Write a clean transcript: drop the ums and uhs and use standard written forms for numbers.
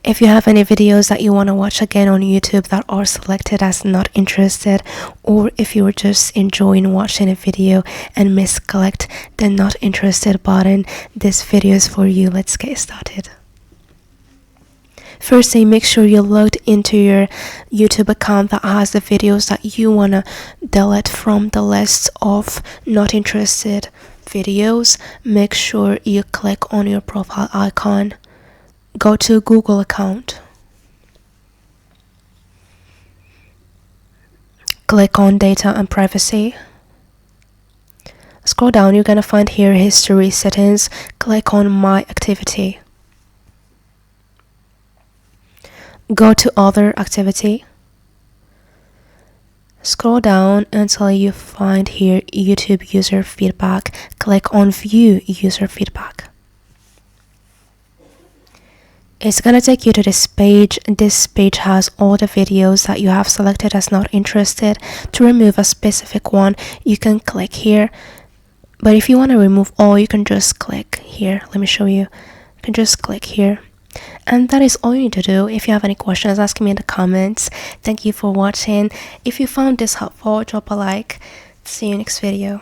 If you have any videos that you want to watch again on YouTube that are selected as not interested, or if you were just enjoying watching a video and misclicked the not interested button, this video is for you. Let's get started. First thing, make sure you're logged into your YouTube account that has the videos that you want to delete from the list of not interested videos. Make sure you click on your profile icon. Go to Google account. Click on data and privacy. Scroll down, you're gonna find here history settings. Click on my activity. Go to other activity. Scroll down until you find here YouTube user feedback. Click on view user feedback. It's gonna take you to this page. This page has all the videos that you have selected as not interested. To remove a specific one, you can click here. But if you want to remove all, you can just click here. Let me show you. You can just click here. And that is all you need to do. If you have any questions, ask me in the comments. Thank you for watching. If you found this helpful, drop a like. See you next video.